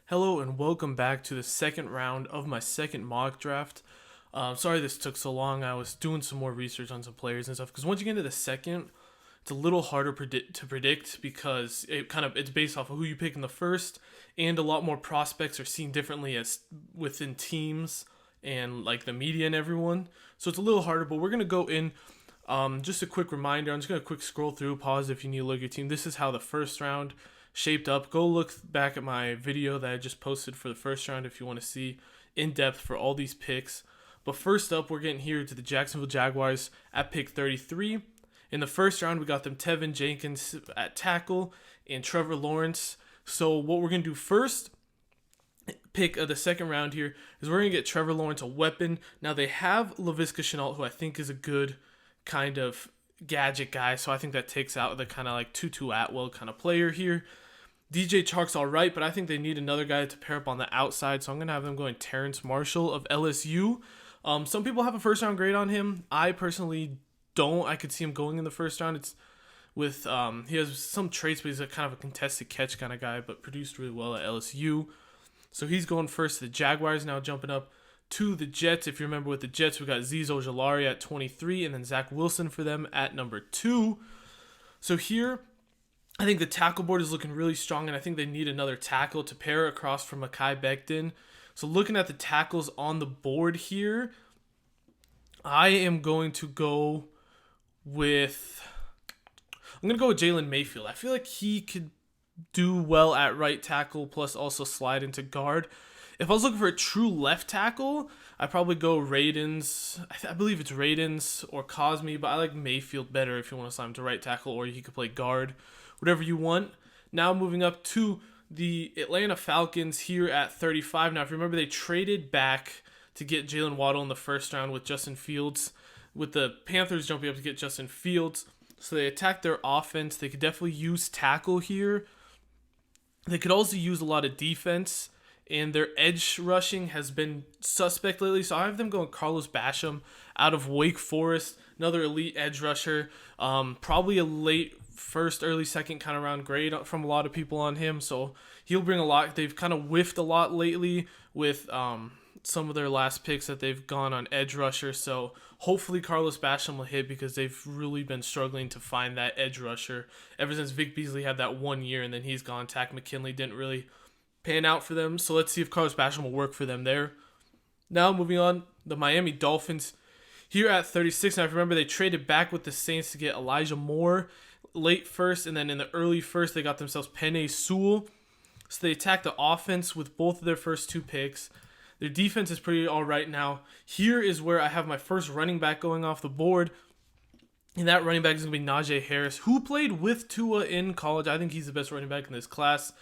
Hello and welcome back to the second round of my second mock draft. Sorry this took so long. I was doing some more research on some players and stuff because once you get into the second, it's a little harder to predict because it's based off of who you pick in the first, and a lot more prospects are seen differently as within teams and like the media and everyone. So it's a little harder, but we're gonna go in. Just a quick reminder. I'm just gonna quick scroll through, pause if you need to look at your team. This is how the first round shaped up. Go look back at my video that I just posted for the first round if you want to see in depth for all these picks. But first up, we're getting here to the Jacksonville Jaguars at pick 33. In the first round, we got them Tevin Jenkins at tackle and Trevor Lawrence. So what we're going to do first, pick of the second round here, is we're going to get Trevor Lawrence a weapon. Now they have Laviska Shenault, who I think is a good kind of gadget guy. So I think that takes out the kind of like Tutu Atwell kind of player here. DJ Chark's all right, but I think they need another guy to pair up on the outside, so I'm going to have them going Terence Marshall of LSU. Some people have a first-round grade on him. I personally don't. I could see him going in the first round. It's with he has some traits, but he's a kind of a contested catch kind of guy, but produced really well at LSU. So he's going first to the Jaguars, now jumping up to the Jets. If you remember with the Jets, we got Azeez Ojulari at 23, and then Zach Wilson for them at number 2. So here, I think the tackle board is looking really strong, and I think they need another tackle to pair across from Mekhi Becton. So looking at the tackles on the board here, I am going to go with... I'm going to go with Jalen Mayfield. I feel like he could do well at right tackle, plus also slide into guard. If I was looking for a true left tackle, I'd probably go Radens. I believe it's Radens or Cosme, but I like Mayfield better if you want to slide him to right tackle, or he could play guard. Whatever you want. Now moving up to the Atlanta Falcons here at 35. Now, if you remember, they traded back to get Jalen Waddle in the first round with Justin Fields, with the Panthers jumping up to get Justin Fields. So they attacked their offense. They could definitely use tackle here. They could also use a lot of defense, and their edge rushing has been suspect lately. So I have them going Carlos Basham out of Wake Forest, another elite edge rusher. Probably a late first, early second kind of round grade from a lot of people on him. So he'll bring a lot. They've kind of whiffed a lot lately with some of their last picks that they've gone on edge rusher. So hopefully Carlos Basham will hit, because they've really been struggling to find that edge rusher ever since Vic Beasley had that 1 year and then he's gone. Takk McKinley didn't really pan out for them. So let's see if Carlos Basham will work for them there. Now moving on, the Miami Dolphins here at 36. Now if you remember, they traded back with the Saints to get Elijah Moore late first, and then in the early first they got themselves Penei Sewell. So they attacked the offense with both of their first 2 picks. Their defense is pretty all right now. Here is where I have my first running back going off the board, and that running back is going to be Najee Harris, who played with Tua in college. I think he's the best running back in this class,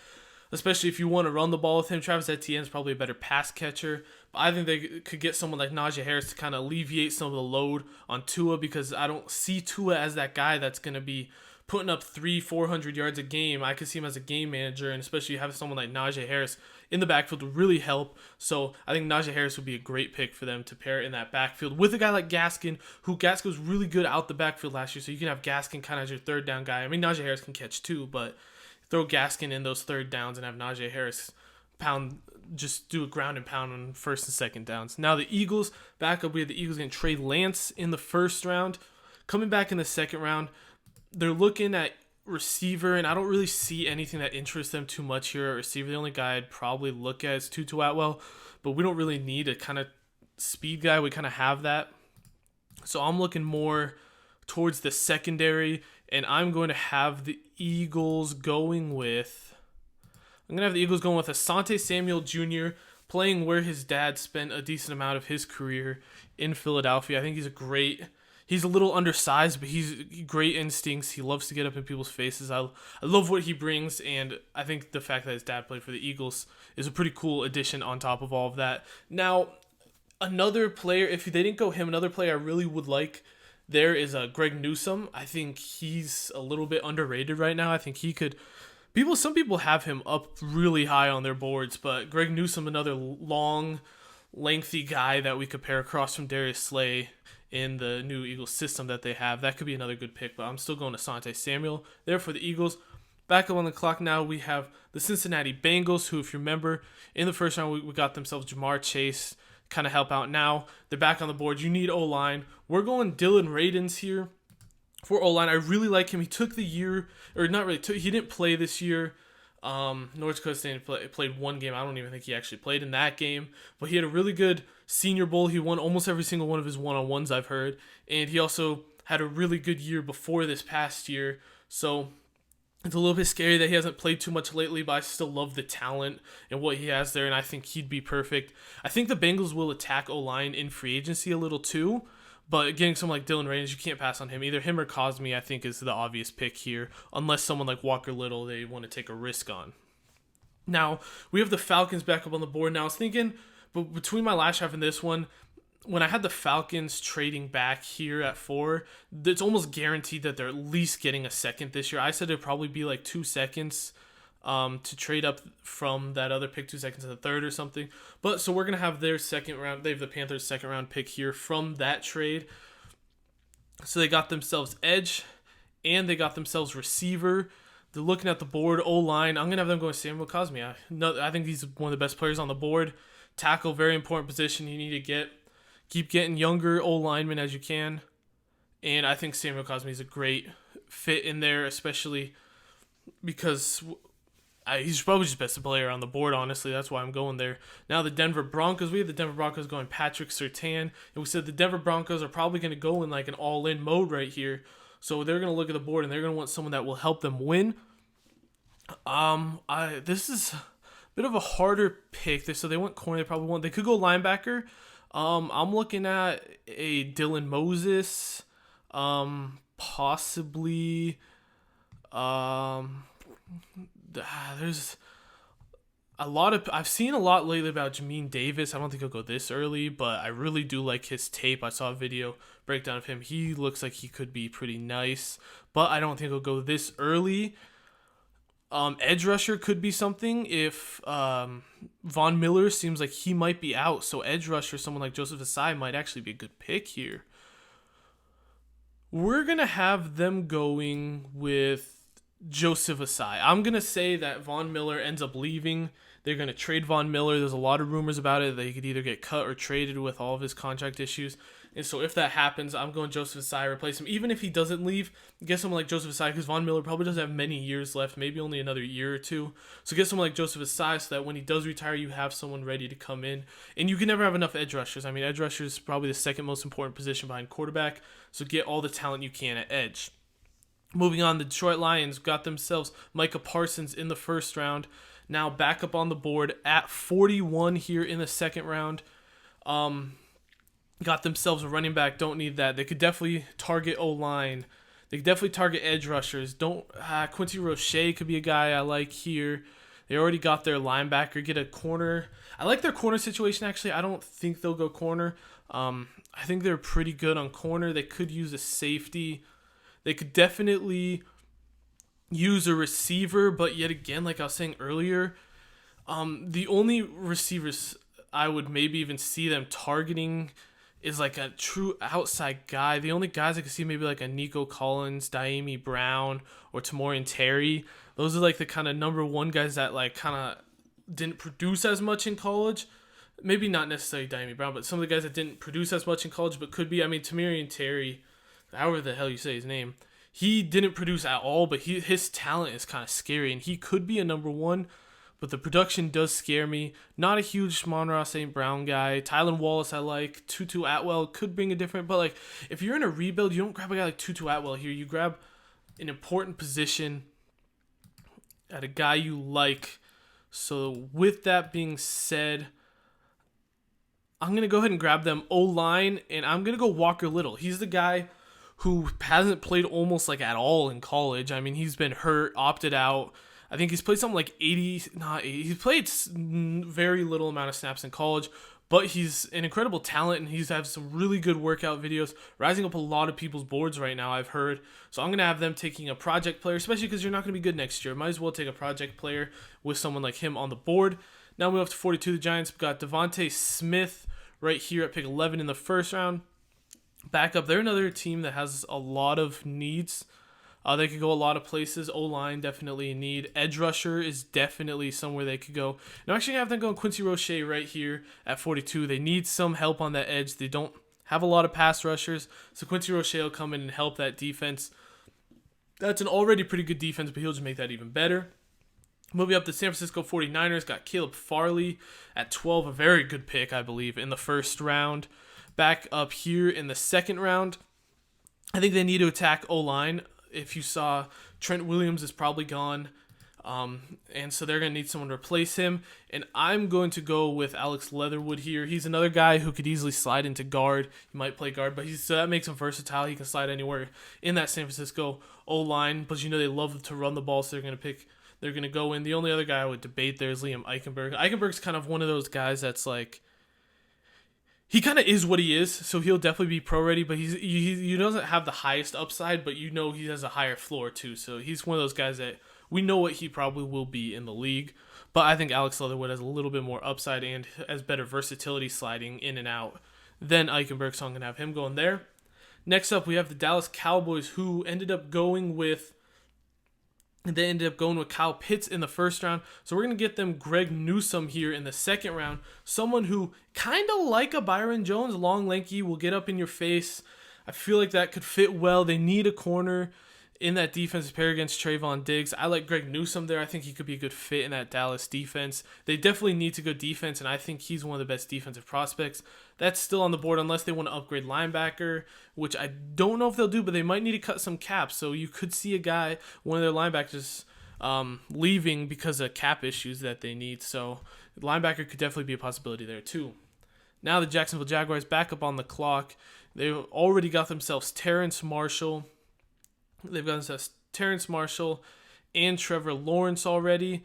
especially if you want to run the ball with him. Travis Etienne is probably a better pass catcher, but I think they could get someone like Najee Harris to kind of alleviate some of the load on Tua, because I don't see Tua as that guy that's going to be putting up 300-400 yards a game. I could see him as a game manager, and especially having someone like Najee Harris in the backfield would really help. So I think Najee Harris would be a great pick for them to pair in that backfield with a guy like Gaskin, who Gaskin was really good out the backfield last year. So you can have Gaskin kind of as your third down guy. I mean, Najee Harris can catch too, but throw Gaskin in those third downs and have Najee Harris just do a ground and pound on first and second downs. Now the Eagles, back up, we have the Eagles getting Trey Lance in the first round. Coming back in the second round, they're looking at receiver, and I don't really see anything that interests them too much here at receiver. The only guy I'd probably look at is Tutu Atwell, but we don't really need a kind of speed guy. We kind of have that. So I'm looking more towards the secondary, and I'm going to have the Eagles going with... Asante Samuel Jr., playing where his dad spent a decent amount of his career in Philadelphia. I think he's a little undersized, but he's great instincts. He loves to get up in people's faces. I love what he brings, and I think the fact that his dad played for the Eagles is a pretty cool addition on top of all of that. Now, another player, if they didn't go him, another player I really would like there is Greg Newsome. I think he's a little bit underrated right now. I think he could... Some people have him up really high on their boards, but Greg Newsome, another long, lengthy guy that we could pair across from Darius Slay in the new Eagles system that they have. That could be another good pick, but I'm still going to Asante Samuel there for the Eagles. Back up on the clock now, we have the Cincinnati Bengals, who, if you remember, in the first round, we got themselves Jamar Chase, kind of help out now. They're back on the board. You need O-line. We're going Dylan Radins here for O-line. I really like him. He took the year, or not really, he didn't play this year. North Dakota State played one game. I don't even think he actually played in that game. But he had a really good Senior Bowl. He won almost every single one of his one-on-ones, I've heard. And he also had a really good year before this past year. So it's a little bit scary that he hasn't played too much lately, but I still love the talent and what he has there, and I think he'd be perfect. I think the Bengals will attack O-line in free agency a little too, but getting someone like Dylan Radins, you can't pass on him. Either him or Cosme, I think, is the obvious pick here, unless someone like Walker Little they want to take a risk on. Now, we have the Falcons back up on the board. Now, I was thinking, but between my last draft and this one, when I had the Falcons trading back here at 4, it's almost guaranteed that they're at least getting a second this year. I said it'd probably be like 2 seconds to trade up from that other pick, 2 seconds to the third or something. But so we're going to have their second round. They have the Panthers' second round pick here from that trade. So they got themselves edge and they got themselves receiver. They're looking at the board, O-line. I'm going to have them going Samuel Cosme. I think he's one of the best players on the board. Tackle, very important position you need to get. Keep getting younger O-linemen as you can. And I think Samuel Cosme is a great fit in there, especially because he's probably just best player on the board, honestly. That's why I'm going there. Now the Denver Broncos. We have the Denver Broncos going Patrick Surtain. And we said the Denver Broncos are probably going to go in like an all-in mode right here. So they're going to look at the board and they're going to want someone that will help them win. This is a bit of a harder pick. So they went corner. They could go linebacker. I'm looking at a Dylan Moses, possibly. There's a lot of. I've seen a lot lately about Jamin Davis. I don't think he'll go this early, but I really do like his tape. I saw a video breakdown of him. He looks like he could be pretty nice, but I don't think he'll go this early. Edge rusher could be something if Von Miller seems like he might be out. So edge rusher, someone like Joseph Asai might actually be a good pick here. We're going to have them going with Joseph Asai. I'm going to say that Von Miller ends up leaving. They're going to trade Von Miller. There's a lot of rumors about it that he could either get cut or traded with all of his contract issues. And so if that happens, I'm going Joseph Asai, replace him. Even if he doesn't leave, get someone like Joseph Asai, because Von Miller probably doesn't have many years left, maybe only another year or two. So get someone like Joseph Asai so that when he does retire, you have someone ready to come in. And you can never have enough edge rushers. I mean, edge rusher is probably the second most important position behind quarterback. So get all the talent you can at edge. Moving on, the Detroit Lions got themselves Micah Parsons in the first round. Now back up on the board at 41 here in the second round. Got themselves a running back. Don't need that. They could definitely target O-line. They could definitely target edge rushers. Quincy Roche could be a guy I like here. They already got their linebacker. Get a corner. I like their corner situation, actually. I don't think they'll go corner. I think they're pretty good on corner. They could use a safety. They could definitely use a receiver, but yet again, like I was saying earlier, the only receivers I would maybe even see them targeting is like a true outside guy. The only guys I could see maybe like a Nico Collins, Daimi Brown, or Tamorian Terry. Those are like the kind of number one guys that like kind of didn't produce as much in college. Maybe not necessarily Daimi Brown, but some of the guys that didn't produce as much in college, but could be. I mean, Tamorian Terry, however the hell you say his name, he didn't produce at all, but his talent is kind of scary, and he could be a number one, but the production does scare me. Not a huge Monroe St. Brown guy. Tylan Wallace I like. Tutu Atwell could bring a different, but like if you're in a rebuild, you don't grab a guy like Tutu Atwell here. You grab an important position at a guy you like. So with that being said, I'm going to go ahead and grab them O-line, and I'm going to go Walker Little. He's the guy who hasn't played almost like at all in college. I mean, he's been hurt, opted out. I think he's played something like 80, he's played very little amount of snaps in college, but he's an incredible talent, and he's had some really good workout videos, rising up a lot of people's boards right now, I've heard. So I'm going to have them taking a project player, especially because you're not going to be good next year. Might as well take a project player with someone like him on the board. Now we move up to 42. The Giants got Devontae Smith right here at pick 11 in the first round. Back up, they're another team that has a lot of needs. They could go a lot of places. O-line definitely in need. Edge rusher is definitely somewhere they could go. Now, actually, I have them going Quincy Roche right here at 42. They need some help on that edge. They don't have a lot of pass rushers, so Quincy Roche will come in and help that defense. That's an already pretty good defense, but he'll just make that even better. Moving up, the San Francisco 49ers got Caleb Farley at 12, a very good pick, I believe, in the first round. Back up here in the second round, I think they need to attack O-line. If you saw, Trent Williams is probably gone, and so they're going to need someone to replace him. And I'm going to go with Alex Leatherwood here. He's another guy who could easily slide into guard. He might play guard, but so that makes him versatile. He can slide anywhere in that San Francisco O-line, but they love to run the ball, so they're going to go in. The only other guy I would debate there is Liam Eichenberg. Eichenberg's kind of one of those guys that's like, he kind of is what he is, so he'll definitely be pro ready, but he doesn't have the highest upside, but he has a higher floor too. So he's one of those guys that we know what he probably will be in the league. But I think Alex Leatherwood has a little bit more upside and has better versatility sliding in and out than Eichenberg, so I'm going to have him going there. Next up, we have the Dallas Cowboys, who ended up going with Kyle Pitts in the first round. So we're going to get them Greg Newsome here in the second round. Someone who, kind of like a Byron Jones, long, lanky, will get up in your face. I feel like that could fit well. They need a corner in that defensive pair against Trayvon Diggs. I like Greg Newsome there. I think he could be a good fit in that Dallas defense. They definitely need to go defense, and I think he's one of the best defensive prospects. That's still on the board unless they want to upgrade linebacker, which I don't know if they'll do, but they might need to cut some cap. So you could see one of their linebackers leaving because of cap issues that they need. So linebacker could definitely be a possibility there too. Now the Jacksonville Jaguars back up on the clock. They've already got themselves Terence Marshall. They've got themselves Terence Marshall and Trevor Lawrence already,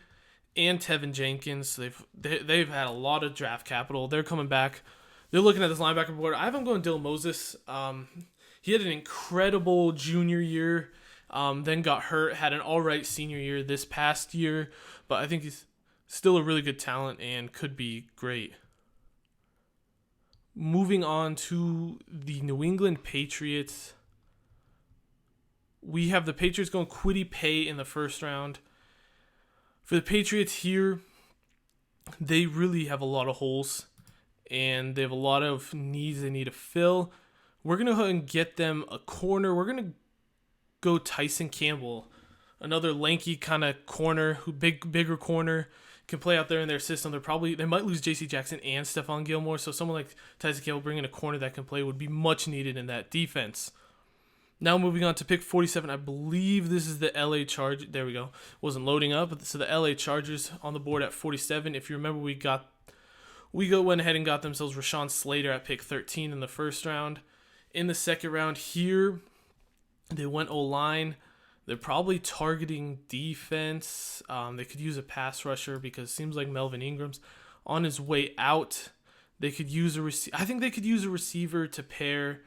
and Tevin Jenkins. They've had a lot of draft capital. They're coming back. They're looking at this linebacker board. I have them going Dylan Moses. He had an incredible junior year, then got hurt, had an all right senior year this past year, but I think he's still a really good talent and could be great. Moving on to the New England Patriots. We have the Patriots going Kwity Paye in the first round. For the Patriots here, they really have a lot of holes, and they have a lot of needs they need to fill. We're going to go ahead and get them a corner. We're going to go Tyson Campbell, another lanky kind of corner, bigger corner, can play out there in their system. They might lose J.C. Jackson and Stephon Gilmore, so someone like Tyson Campbell bringing a corner that can play would be much needed in that defense. Now moving on to pick 47, I believe this is the LA Chargers. There we go. Wasn't loading up. So the LA Chargers on the board at 47. If you remember, we went ahead and got themselves Rashawn Slater at pick 13 in the first round. In the second round here, they went O-line. They're probably targeting defense. They could use a pass rusher because it seems like Melvin Ingram's on his way out. They could use I think they could use a receiver to pair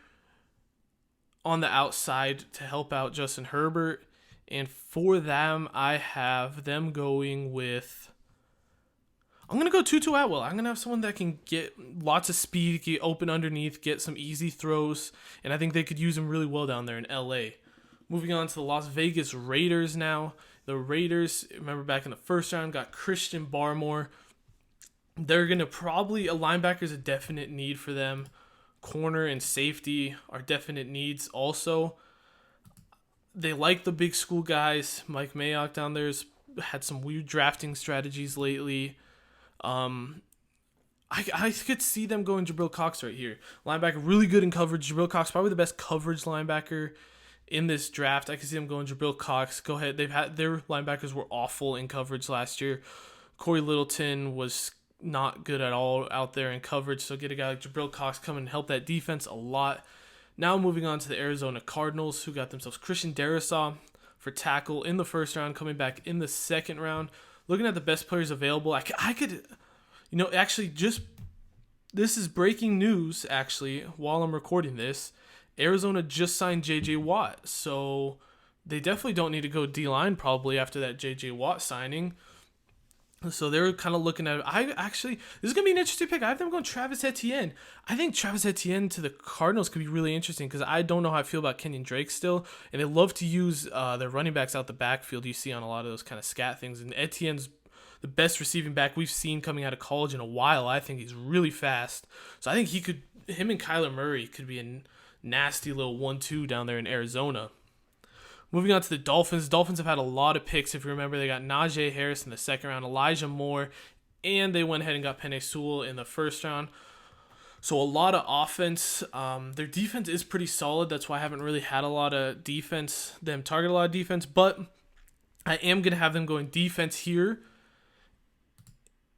on the outside to help out Justin Herbert. And for them, I have them going with, I'm going to go Tutu Atwell. I'm going to have someone that can get lots of speed, get open underneath, get some easy throws, and I think they could use him really well down there in LA. Moving on to the Las Vegas Raiders now. The Raiders, remember back in the first round, got Christian Barmore. They're going to probably, a linebacker is a definite need for them. Corner and safety are definite needs also. They like the big school guys. Mike Mayock down there's had some weird drafting strategies lately. I could see them going Jabril Cox right here. Linebacker, really good in coverage. Jabril Cox, probably the best coverage linebacker in this draft. I could see them going Jabril Cox. Go ahead. Their linebackers were awful in coverage last year. Corey Littleton was not good at all out there in coverage, so get a guy like Jabril Cox come and help that defense a lot. Now moving on to the Arizona Cardinals, who got themselves Christian Darrisaw for tackle in the first round, coming back in the second round. Looking at the best players available, I could, actually this is breaking news, actually, while I'm recording this. Arizona just signed J.J. Watt, so they definitely don't need to go D-line probably after that J.J. Watt signing. So they're kind of looking at it. This is going to be an interesting pick. I have them going Travis Etienne. I think Travis Etienne to the Cardinals could be really interesting because I don't know how I feel about Kenyon Drake still. And they love to use their running backs out the backfield. You see on a lot of those kind of scat things. And Etienne's the best receiving back we've seen coming out of college in a while. I think he's really fast. So I think him and Kyler Murray could be a nasty little 1-2 down there in Arizona. Moving on to the Dolphins. Dolphins have had a lot of picks. If you remember, they got Najee Harris in the second round, Elijah Moore, and they went ahead and got Penei Sewell in the first round. So a lot of offense. Their defense is pretty solid. That's why I haven't really had a lot of defense, them target a lot of defense. But I am going to have them going defense here.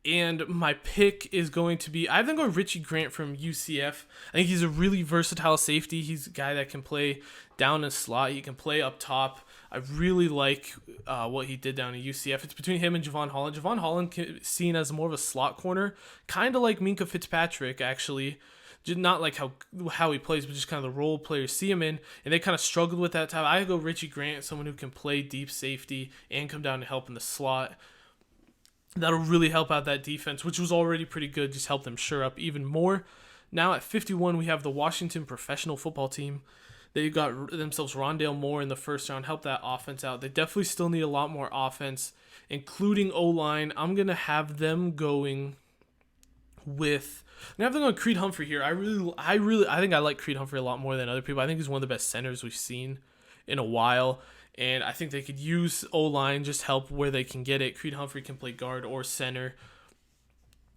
And my pick is going to be, I have them going Richie Grant from UCF. I think he's a really versatile safety. He's a guy that can play down in slot. He can play up top. I really like what he did down at UCF. It's between him and Javon Holland. Javon Holland is seen as more of a slot corner, kind of like Minkah Fitzpatrick, actually. Just not like how he plays, but just kind of the role players see him in. And they kind of struggled with that time. I go Richie Grant, someone who can play deep safety and come down and help in the slot. That'll really help out that defense, which was already pretty good, just help them shore up even more. Now at 51, we have the Washington Professional Football Team. They got themselves Rondale Moore in the first round, help that offense out. They definitely still need a lot more offense, including O-line. I'm going to have them going with... I'm going to have them going Creed Humphrey here. I think I like Creed Humphrey a lot more than other people. I think he's one of the best centers we've seen in a while. And I think they could use O-line, just help where they can get it. Creed Humphrey can play guard or center.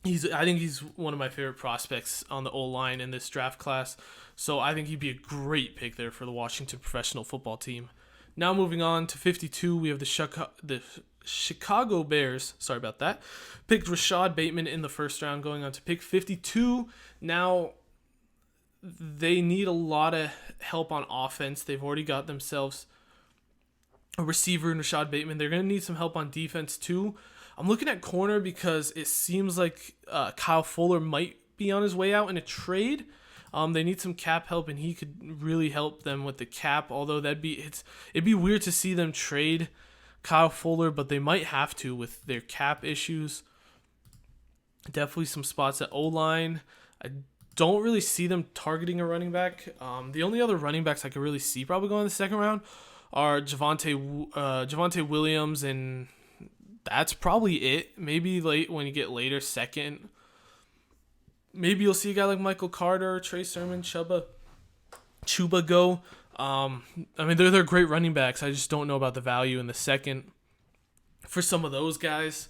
I think he's one of my favorite prospects on the O-line in this draft class. So I think he'd be a great pick there for the Washington Professional Football Team. Now moving on to 52, we have the Chicago Bears. Sorry about that. Picked Rashad Bateman in the first round, going on to pick 52. Now they need a lot of help on offense. They've already got themselves a receiver in Rashad Bateman. They're going to need some help on defense too. I'm looking at corner because it seems like Kyle Fuller might be on his way out in a trade. They need some cap help, and he could really help them with the cap. Although it'd be weird to see them trade Kyle Fuller, but they might have to with their cap issues. Definitely some spots at O-line. I don't really see them targeting a running back. The only other running backs I could really see probably going in the second round are Javonte Williams, and that's probably it. Maybe late when you get later, second. Maybe you'll see a guy like Michael Carter, Trey Sermon, Chuba go. I mean, they're great running backs. I just don't know about the value in the second for some of those guys.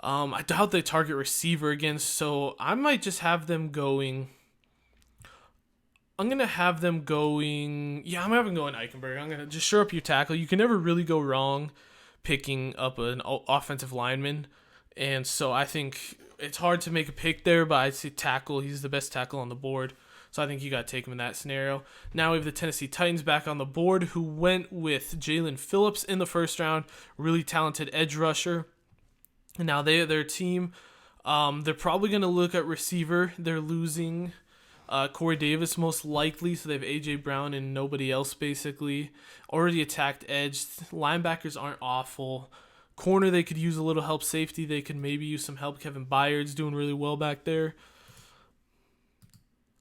I doubt they target receiver again, so I might just have them going... I'm going to have them going... Yeah, I'm having going Eichenberg. I'm going to just shore up your tackle. You can never really go wrong picking up an offensive lineman. And so I think it's hard to make a pick there, but I'd say tackle. He's the best tackle on the board. So I think you got to take him in that scenario. Now we have the Tennessee Titans back on the board, who went with Jalen Phillips in the first round. Really talented edge rusher. And now their team, they're probably going to look at receiver. They're losing... Corey Davis most likely, so they have A.J. Brown and nobody else basically. Already attacked edge. Linebackers aren't awful. Corner, they could use a little help. Safety, they could maybe use some help. Kevin Byard's doing really well back there.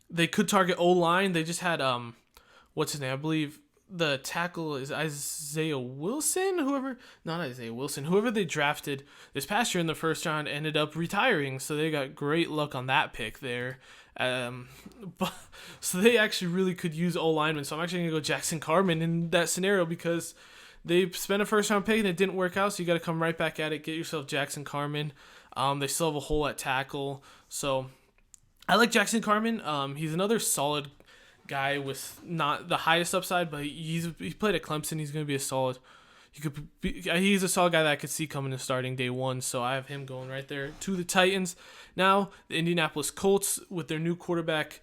They could target O-line. They just had, what's his name? I believe the tackle is Isaiah Wilson. Whoever they drafted this past year in the first round ended up retiring, so they got great luck on that pick there. So they actually really could use O-linemen. So I'm actually going to go Jackson Carman in that scenario because they spent a first-round pick and it didn't work out, so you got to come right back at it. Get yourself Jackson Carman. They still have a hole at tackle. So I like Jackson Carman. He's another solid guy with not the highest upside, but he played at Clemson. He's going to be a solid... He's a solid guy that I could see coming and starting day one, so I have him going right there to the Titans. Now, the Indianapolis Colts with their new quarterback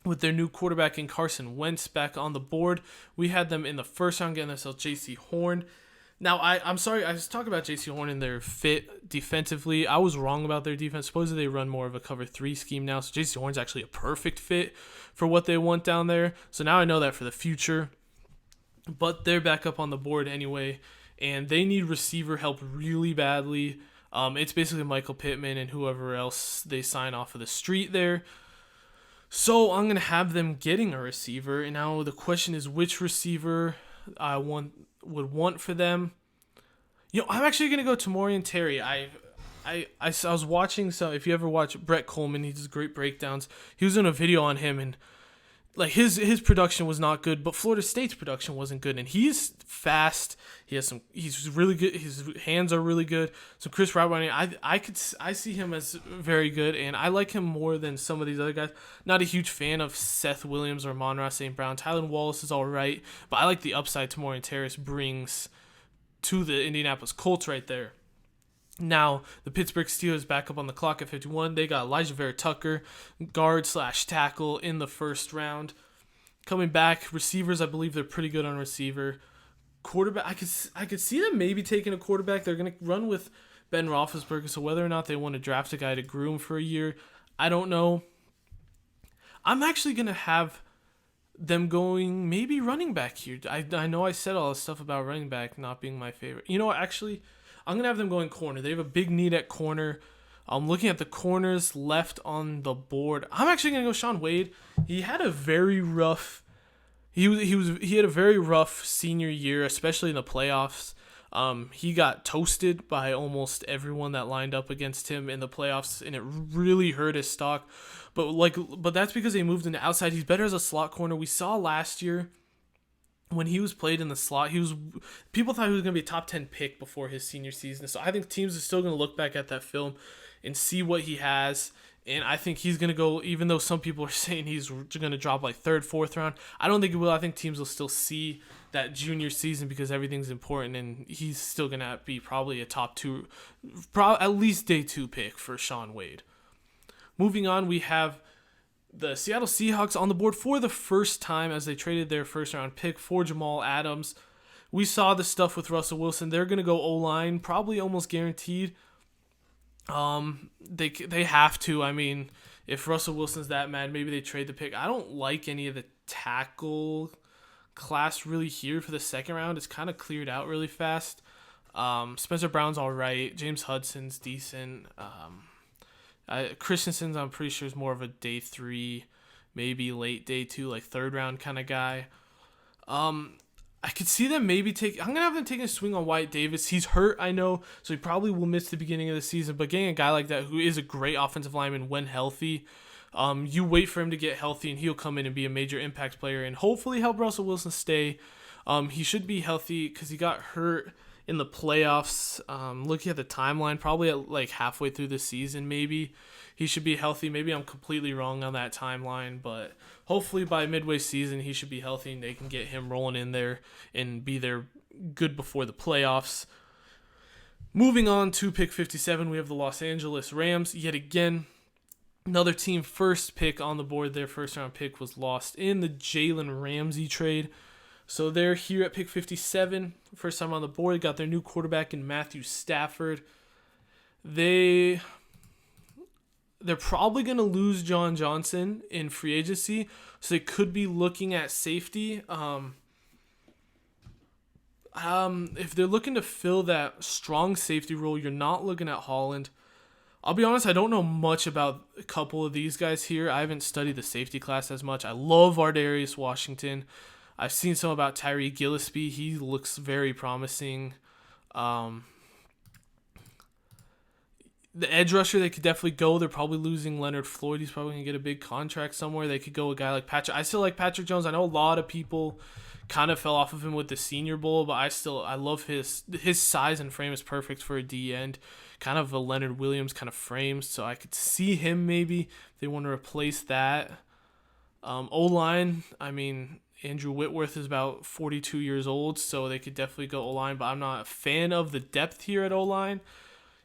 in Carson Wentz back on the board. We had them in the first round getting themselves J.C. Horn. Now, I'm sorry, I was talking about J.C. Horn and their fit defensively. I was wrong about their defense. Supposedly they run more of a cover 3 scheme now, so J.C. Horn's actually a perfect fit for what they want down there. So now I know that for the future. But they're back up on the board anyway, and they need receiver help really badly. It's basically Michael Pittman and whoever else they sign off of the street there. So I'm going to have them getting a receiver. And now the question is which receiver I would want for them. I'm actually going to go Tamorrion Terry. I was watching some, if you ever watch Brett Coleman, he does great breakdowns. He was in a video on him, and like his production was not good, but Florida State's production wasn't good. And he's fast. He's really good. His hands are really good. So Chris Route running, I see him as very good, and I like him more than some of these other guys. Not a huge fan of Seth Williams or Amon-Ra St. Brown. Tylan Wallace is all right, but I like the upside Tamorrion Terrace brings to the Indianapolis Colts right there. Now, the Pittsburgh Steelers back up on the clock at 51. They got Elijah Vera-Tucker, guard/tackle in the first round. Coming back, receivers, I believe they're pretty good on receiver. Quarterback, I could see them maybe taking a quarterback. They're going to run with Ben Roethlisberger, so whether or not they want to draft a guy to groom for a year, I don't know. I'm actually going to have them going maybe running back here. I know I said all this stuff about running back not being my favorite. You know what, actually, I'm going to have them going corner. They have a big need at corner. I'm looking at the corners left on the board. I'm actually going to go Shaun Wade. He had a very rough he had a very rough senior year, especially in the playoffs. He got toasted by almost everyone that lined up against him in the playoffs, and it really hurt his stock. But that's because they moved into outside. He's better as a slot corner. We saw last year when he was played in the slot, people thought he was going to be a top 10 pick before his senior season. So I think teams are still going to look back at that film and see what he has. And I think he's going to go, even though some people are saying he's going to drop like third, fourth round, I don't think he will. I think teams will still see that junior season because everything's important, and he's still going to be probably a top 2, at least day 2 pick for Shaun Wade. Moving on, we have the Seattle Seahawks on the board for the first time as they traded their first round pick for Jamal Adams. We saw the stuff with Russell Wilson. They're going to go O-line, probably almost guaranteed. They have to. I mean, if Russell Wilson's that mad, maybe they trade the pick. I don't like any of the tackle class really here for the second round. It's kind of cleared out really fast. Spencer Brown's all right. James Hudson's decent. Christensen's, I'm pretty sure, is more of a day 3, maybe late day 2, like third round kind of guy. I could see them I'm going to have them taking a swing on Wyatt Davis. He's hurt, I know, so he probably will miss the beginning of the season. But getting a guy like that who is a great offensive lineman when healthy, you wait for him to get healthy, and he'll come in and be a major impact player and hopefully help Russell Wilson stay. He should be healthy because he got hurt in the playoffs. Looking at the timeline, probably at like halfway through the season, maybe he should be healthy. Maybe I'm completely wrong on that timeline, but hopefully by midway season he should be healthy and they can get him rolling in there and be there good before the playoffs. Moving on to pick 57, we have the Los Angeles Rams. Yet again, another team first pick on the board. Their first round pick was lost in the Jalen Ramsey trade. So they're here at pick 57. First time on the board. Got their new quarterback in Matthew Stafford. They're probably going to lose John Johnson in free agency, so they could be looking at safety. If they're looking to fill that strong safety role, you're not looking at Holland. I'll be honest, I don't know much about a couple of these guys here. I haven't studied the safety class as much. I love Ardarius Washington. I've seen some about Tyree Gillespie. He looks very promising. The edge rusher, they could definitely go. They're probably losing Leonard Floyd. He's probably going to get a big contract somewhere. They could go a guy like Patrick. I still like Patrick Jones. I know a lot of people kind of fell off of him with the Senior Bowl, but I love his size and frame is perfect for a D end. Kind of a Leonard Williams kind of frame, so I could see him maybe if they want to replace that. O-line, I mean, Andrew Whitworth is about 42 years old, so they could definitely go O-line, but I'm not a fan of the depth here at O-line.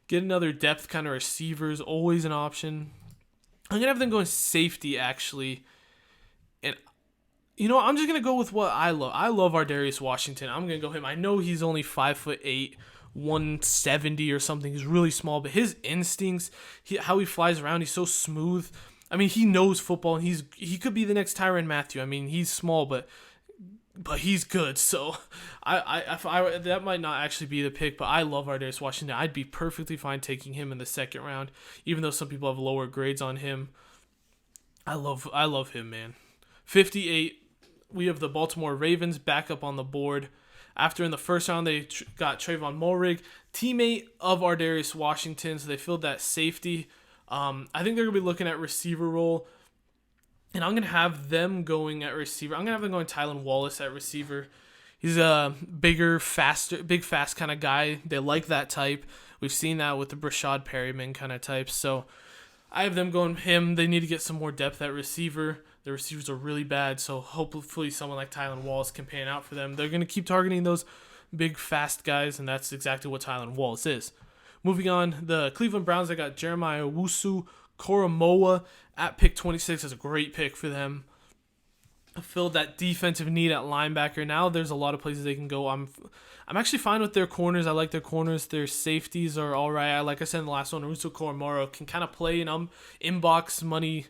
Get another depth kind of receiver is always an option. I'm going to have them going safety, actually. And, I'm just going to go with what I love. I love Ardarius Washington. I'm going to go him. I know he's only 5'8", 170 or something. He's really small, but his instincts, how he flies around, he's so smooth. I mean, he knows football, and he could be the next Tyrann Mathieu. I mean, he's small, but but he's good. So if I that might not actually be the pick, but I love Ar'Darius Washington. I'd be perfectly fine taking him in the second round, even though some people have lower grades on him. I love him, man. 58. We have the Baltimore Ravens back up on the board. After in the first round, they got Trayvon Mulrig, teammate of Ar'Darius Washington, so they filled that safety. I think they're going to be looking at receiver role, and I'm going to have them going at receiver. I'm going to have them going Tylan Wallace at receiver. He's a bigger, faster, big, fast kind of guy. They like that type. We've seen that with the Brashad Perryman kind of types. So I have them going him. They need to get some more depth at receiver. The receivers are really bad, so hopefully someone like Tylan Wallace can pan out for them. They're going to keep targeting those big, fast guys, and that's exactly what Tylan Wallace is. Moving on, the Cleveland Browns, they got Jeremiah Owusu Koromoa at pick 26. That's a great pick for them. Filled that defensive need at linebacker. Now there's a lot of places they can go. I'm actually fine with their corners. I like their corners. Their safeties are all right. Like I said in the last one, Owusu Koromoa can kind of play an inbox money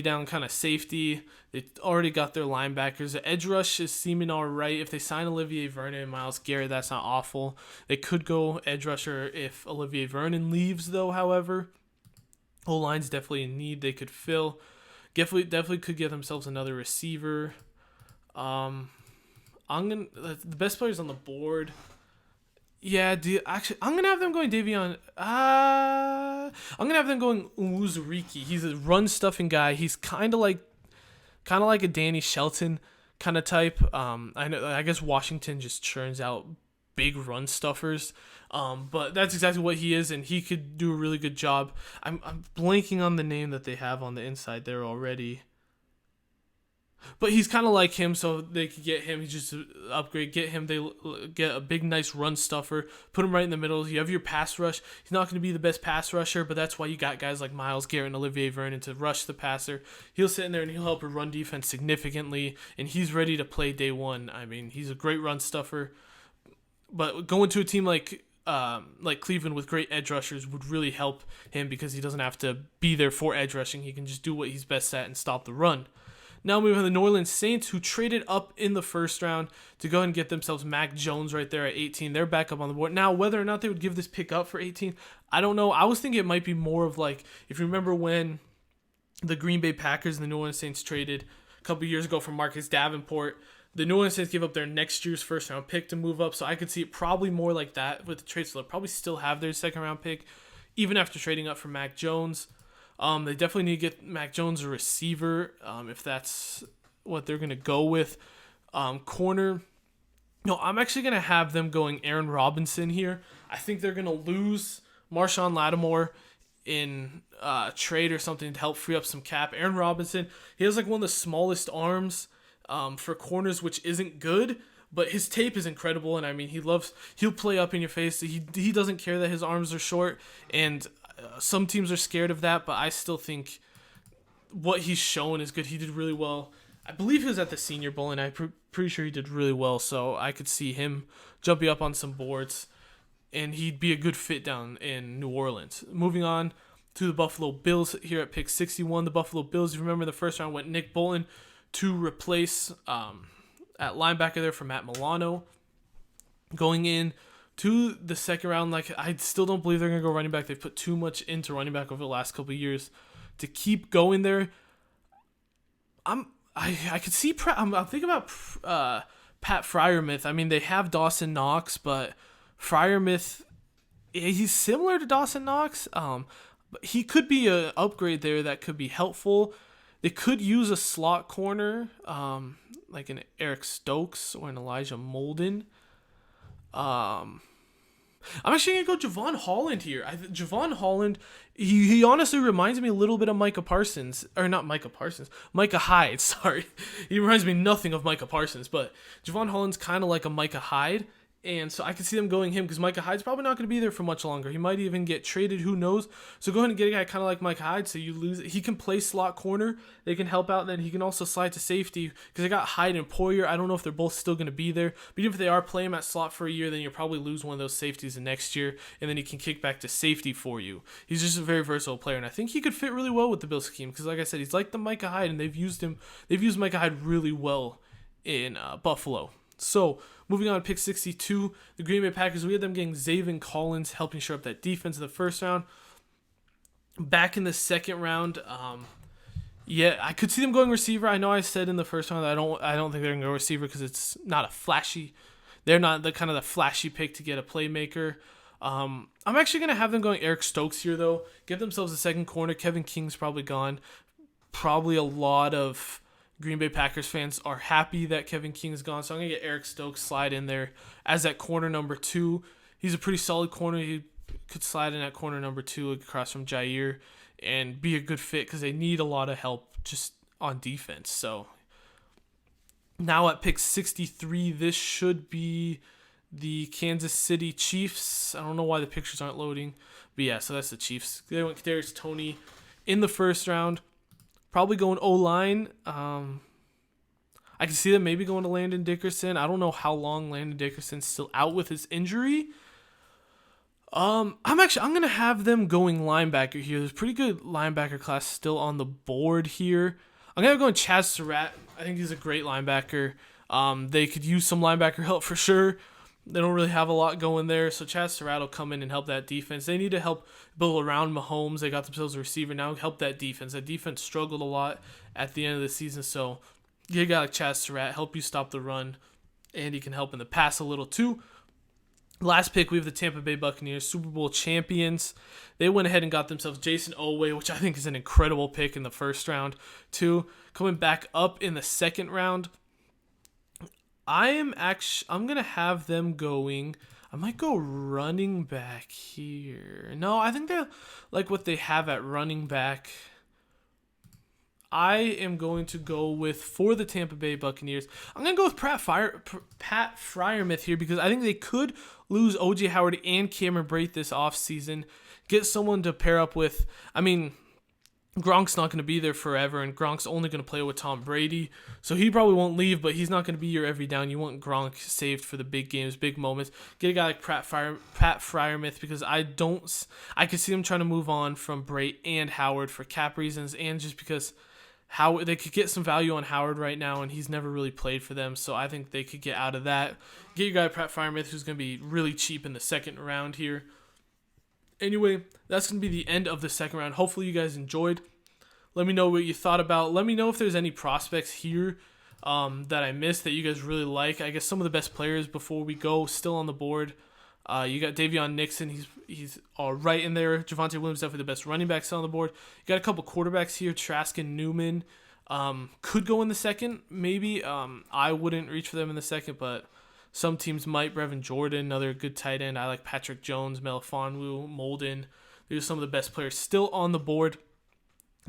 down kind of safety. They already got their linebackers. The edge rush is seeming all right. If they sign Olivier Vernon and Myles Garrett, that's not awful. They could go edge rusher if Olivier Vernon leaves, though, however. O-line's definitely in need. They could fill. Definitely could get themselves another receiver. The best players on the board. Yeah, I'm gonna have them going Davion. I'm gonna have them going Uzuriki. He's a run stuffing guy. He's kind of like a Danny Shelton kind of type. I guess Washington just churns out big run stuffers. But that's exactly what he is, and he could do a really good job. I'm blanking on the name that they have on the inside there already. But he's kind of like him, so they could get him. He's just an upgrade. Get him. They get a big, nice run stuffer. Put him right in the middle. You have your pass rush. He's not going to be the best pass rusher, but that's why you got guys like Myles Garrett and Olivier Vernon to rush the passer. He'll sit in there and he'll help a run defense significantly, and he's ready to play day one. I mean, he's a great run stuffer. But going to a team like Cleveland with great edge rushers would really help him because he doesn't have to be there for edge rushing. He can just do what he's best at and stop the run. Now we have the New Orleans Saints, who traded up in the first round to go and get themselves Mac Jones right there at 18. They're back up on the board. Now, whether or not they would give this pick up for 18, I don't know. I was thinking it might be more of like, if you remember when the Green Bay Packers and the New Orleans Saints traded a couple years ago for Marcus Davenport, the New Orleans Saints gave up their next year's first round pick to move up. So I could see it probably more like that with the trade. So they'll probably still have their second round pick, even after trading up for Mac Jones. They definitely need to get Mac Jones a receiver, if that's what they're going to go with. Corner, no, I'm actually going to have them going Aaron Robinson here. I think they're going to lose Marshawn Lattimore in trade or something to help free up some cap. Aaron Robinson, he has like one of the smallest arms for corners, which isn't good, but his tape is incredible, and I mean, he'll play up in your face. He doesn't care that his arms are short, and some teams are scared of that, but I still think what he's shown is good. He did really well. I believe he was at the Senior Bowl, and I'm pretty sure he did really well, so I could see him jumping up on some boards, and he'd be a good fit down in New Orleans. Moving on to the Buffalo Bills here at pick 61. The Buffalo Bills, you remember the first round went Nick Bolton to replace at linebacker there for Matt Milano. Going in to the second round, like, I still don't believe they're going to go running back. They've put too much into running back over the last couple of years to keep going there. I could see I'm thinking about Pat Freiermuth. I mean, they have Dawson Knox, but Freiermuth, he's similar to Dawson Knox. But he could be an upgrade there that could be helpful. They could use a slot corner, like an Eric Stokes or an Elijah Molden. I'm actually going to go Javon Holland here. Javon Holland, he honestly reminds me a little bit of Micah Hyde, sorry. He reminds me nothing of Micah Parsons, but Javon Holland's kind of like a Micah Hyde, and so I could see them going him because Micah Hyde's probably not going to be there for much longer. He might even get traded, who knows? So go ahead and get a guy kind of like Micah Hyde, so you lose. He can play slot corner. They can help out, and then he can also slide to safety because they got Hyde and Poyer. I don't know if they're both still going to be there, but even if they are, play him at slot for a year, then you'll probably lose one of those safeties the next year, and then he can kick back to safety for you. He's just a very versatile player, and I think he could fit really well with the Bills scheme because, like I said, he's like the Micah Hyde, and they've used Micah Hyde really well in Buffalo. So, moving on to pick 62, the Green Bay Packers, we had them getting Zaven Collins, helping shore up that defense in the first round. Back in the second round, yeah, I could see them going receiver. I know I said in the first round that I don't think they're going to go receiver because it's not a flashy. They're not the kind of the flashy pick to get a playmaker. I'm actually going to have them going Eric Stokes here, though. Get themselves a second corner. Kevin King's probably gone. Probably a lot of Green Bay Packers fans are happy that Kevin King's gone, so I'm going to get Eric Stokes slide in there as that corner number 2. He's a pretty solid corner. He could slide in at corner number 2 across from Jair and be a good fit because they need a lot of help just on defense. So now at pick 63, this should be the Kansas City Chiefs. I don't know why the pictures aren't loading, but yeah, so that's the Chiefs. They went Kadarius Toney in the first round. Probably going O-line. I can see them maybe going to Landon Dickerson. I don't know how long Landon Dickerson's still out with his injury. I'm gonna have them going linebacker here. There's a pretty good linebacker class still on the board here. I'm gonna go with Chaz Surratt. I think he's a great linebacker. They could use some linebacker help for sure. They don't really have a lot going there, so Chaz Surratt will come in and help that defense. They need to help build around Mahomes. They got themselves a receiver now. Help that defense. That defense struggled a lot at the end of the season, so get a guy like Chaz Surratt, help you stop the run, and he can help in the pass a little too. Last pick, we have the Tampa Bay Buccaneers, Super Bowl champions. They went ahead and got themselves Jason Oweh, which I think is an incredible pick in the first round too. Coming back up in the second round, I'm going to have them going. I might go running back here. No, I think they like what they have at running back. I am going to go with, for the Tampa Bay Buccaneers, I'm going to go with Pat Freiermuth here because I think they could lose O.J. Howard and Cameron Brate this offseason. Get someone to pair up with, Gronk's not going to be there forever, and Gronk's only going to play with Tom Brady, so he probably won't leave, but he's not going to be your every down. You want Gronk saved for the big games, big moments. Get a guy like Pat Freiermuth because I could see them trying to move on from Brate and Howard for cap reasons, and just because they could get some value on Howard right now, and he's never really played for them, so I think they could get out of that. Get your guy Pat Freiermuth, who's going to be really cheap in the second round here. Anyway, that's going to be the end of the second round. Hopefully you guys enjoyed. Let me know what you thought about. Let me know if there's any prospects here that I missed that you guys really like. I guess some of the best players before we go still on the board. You got Davion Nixon. He's right in there. Javonte Williams, definitely the best running back still on the board. You got a couple quarterbacks here. Trask and Newman could go in the second, maybe. I wouldn't reach for them in the second, but some teams might. Brevin Jordan, another good tight end. I like Patrick Jones, Melifonwu, Molden. These are some of the best players still on the board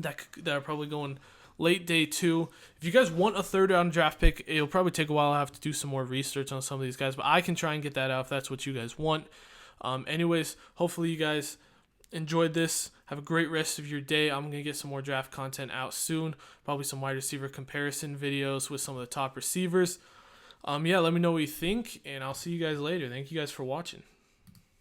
that are probably going late day 2. If you guys want a third round draft pick, it'll probably take a while. I'll have to do some more research on some of these guys, but I can try and get that out if that's what you guys want. Anyways, hopefully you guys enjoyed this. Have a great rest of your day. I'm going to get some more draft content out soon. Probably some wide receiver comparison videos with some of the top receivers. Let me know what you think, and I'll see you guys later. Thank you guys for watching.